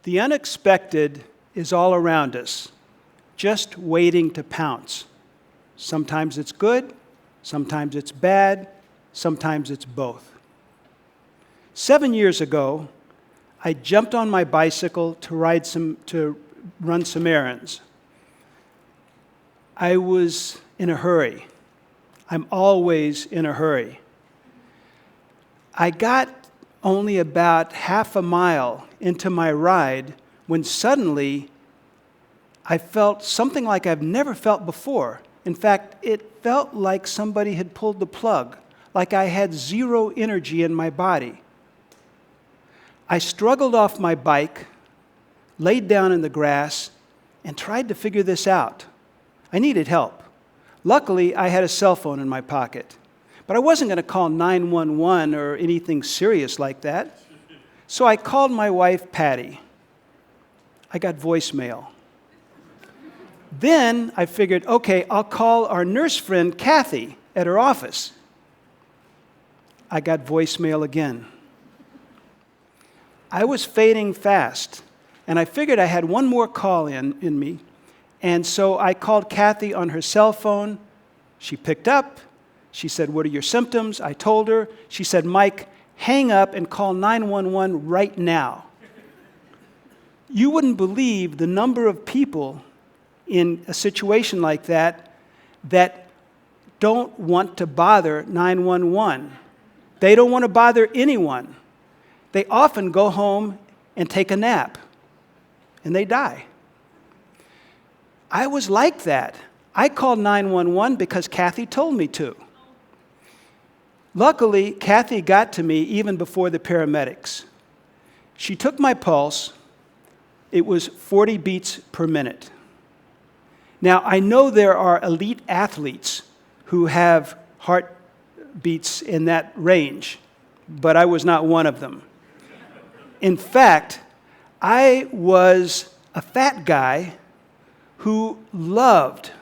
The unexpected is all around us, just waiting to pounce. Sometimes it's good, sometimes it's bad, sometimes it's both. 7 years ago, I jumped on my bicycle to run some errands. I was in a hurry. I'm always in a hurry. I got only about half a mile into my ride when suddenly I felt something like I've never felt before. In fact, it felt like somebody had pulled the plug, like I had zero energy in my body. I struggled off my bike, laid down in the grass, and tried to figure this out. I needed help. Luckily, I had a cell phone in my pocket. But I wasn't going to call 911 or anything serious like that. So I called my wife, Patty. I got voicemail. Then I figured, okay, I'll call our nurse friend, Kathy, at her office. I got voicemail again. I was fading fast, and I figured I had one more call in me. And so I called Kathy on her cell phone. She picked up. She said, "What are your symptoms?" I told her. She said, "Mike, hang up and call 911 right now." You wouldn't believe the number of people in a situation like that that don't want to bother 911. They don't want to bother anyone. They often go home and take a nap, and they die. I was like that. I called 911 because Kathy told me to. Luckily, Kathy got to me even before the paramedics. She took my pulse. It was 40 beats per minute. Now, I know there are elite athletes who have heartbeats in that range, but I was not one of them. In fact, I was a fat guy who loved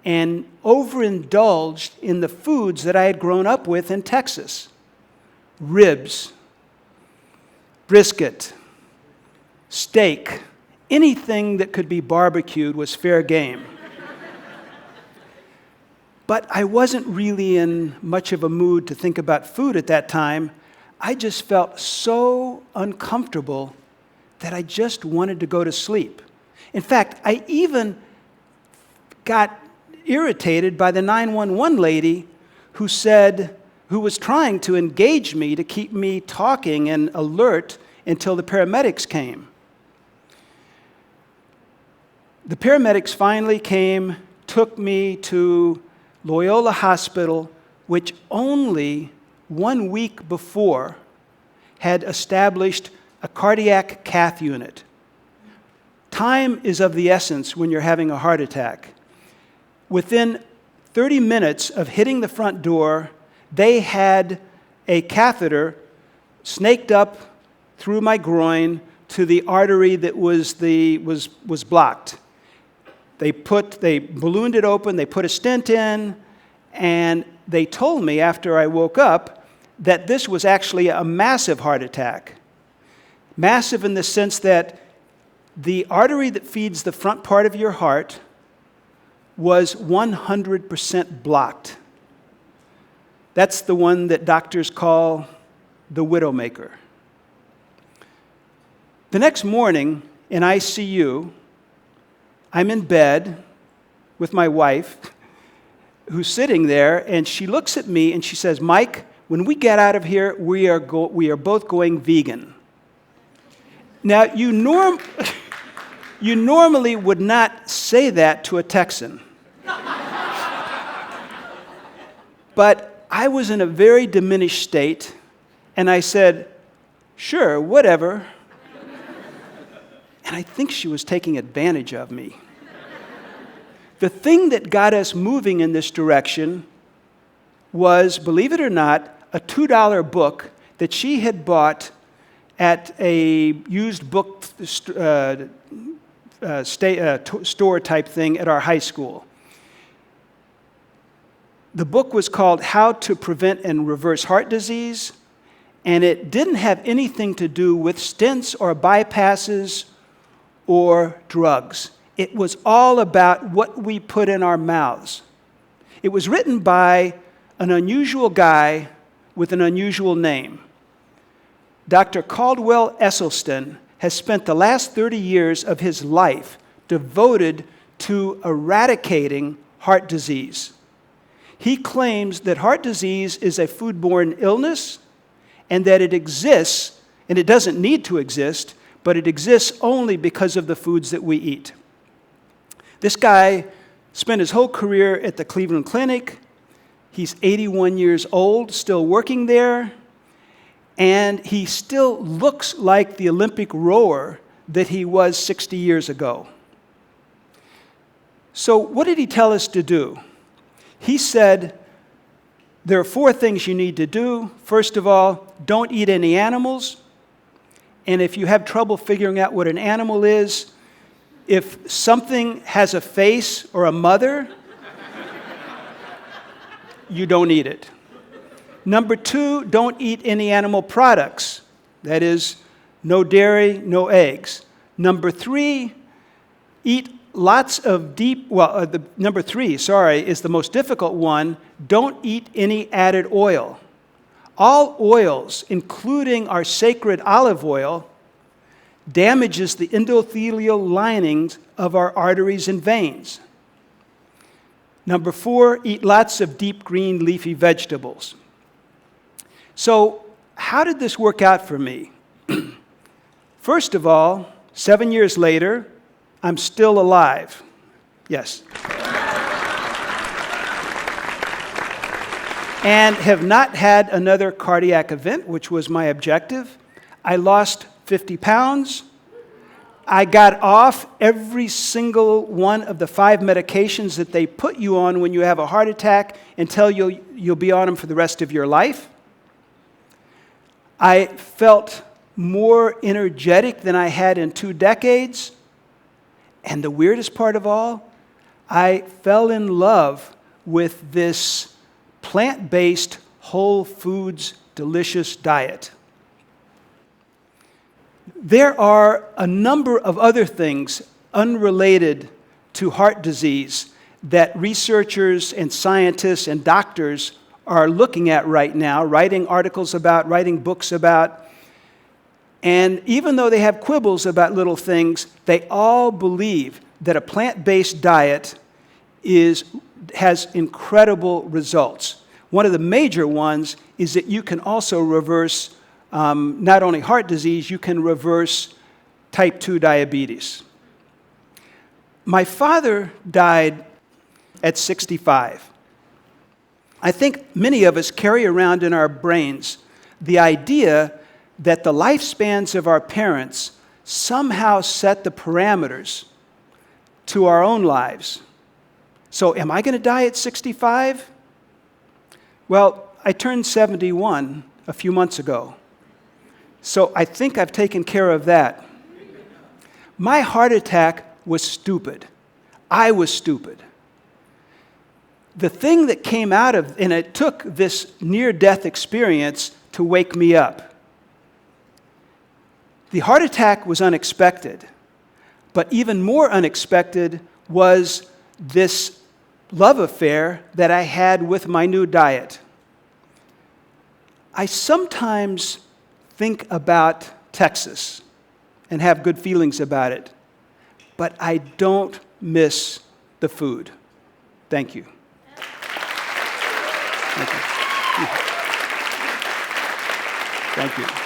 and overindulged in the foods that I had grown up with in Texas. Ribs, brisket, steak, anything that could be barbecued was fair game. But I wasn't really in much of a mood to think about food at that time. I just felt so uncomfortable that I just wanted to go to sleep. In fact, I even got irritated by the 911 lady who was trying to engage me to keep me talking and alert until the paramedics came. The paramedics finally came, took me to Loyola Hospital, which only 1 week before had established a cardiac cath unit. Time is of the essence when you're having a heart attack. Within 30 minutes of hitting the front door, they had a catheter snaked up through my groin to the artery that was blocked. They ballooned it open, they put a stent in, and they told me after I woke up that this was actually a massive heart attack. Massive in the sense that the artery that feeds the front part of your heart was 100% blocked. That's the one that doctors call the widowmaker. The next morning in ICU, I'm in bed with my wife, who's sitting there, and she looks at me and she says, "Mike, when we get out of here, we are both going vegan." Now, you normally would not say that to a Texan. But I was in a very diminished state, and I said, "Sure, whatever." And I think she was taking advantage of me. The thing that got us moving in this direction was, believe it or not, a $2 book that she had bought at a used book store type thing at our high school. The book was called How to Prevent and Reverse Heart Disease, and it didn't have anything to do with stents or bypasses or drugs. It was all about what we put in our mouths. It was written by an unusual guy with an unusual name. Dr. Caldwell Esselstyn has spent the last 30 years of his life devoted to eradicating heart disease. He claims that heart disease is a foodborne illness and that it exists, and it doesn't need to exist, but it exists only because of the foods that we eat. This guy spent his whole career at the Cleveland Clinic. He's 81 years old, still working there, and he still looks like the Olympic rower that he was 60 years ago. So what did he tell us to do? He said, there are 4 things you need to do. First of all, don't eat any animals. And if you have trouble figuring out what an animal is, if something has a face or a mother, you don't eat it. Number 2, don't eat any animal products. That is, no dairy, no eggs. Number 3, eat lots of number 3, is the most difficult one. Don't eat any added oil. All oils, including our sacred olive oil, damages the endothelial linings of our arteries and veins. Number 4, eat lots of deep green leafy vegetables. So, how did this work out for me? First of all, 7 years later, I'm still alive. Yes. And have not had another cardiac event, which was my objective. I lost 50 pounds. I got off every single one of the 5 medications that they put you on when you have a heart attack and tell you you'll be on them for the rest of your life. I felt more energetic than I had in 2 decades. And the weirdest part of all, I fell in love with this plant-based, whole foods, delicious diet. There are a number of other things unrelated to heart disease that researchers and scientists and doctors are looking at right now, writing articles about, writing books about. And even though they have quibbles about little things, they all believe that a plant-based diet has incredible results. One of the major ones is that you can also reverse not only heart disease, you can reverse type 2 diabetes. My father died at 65. I think many of us carry around in our brains the idea that the lifespans of our parents somehow set the parameters to our own lives. So am I going to die at 65? Well, I turned 71 a few months ago. So I think I've taken care of that. My heart attack was stupid. I was stupid. The thing that came out of, and it took this near-death experience to wake me up. The heart attack was unexpected, but even more unexpected was this love affair that I had with my new diet. I sometimes think about Texas and have good feelings about it, but I don't miss the food. Thank you. Thank you. Thank you.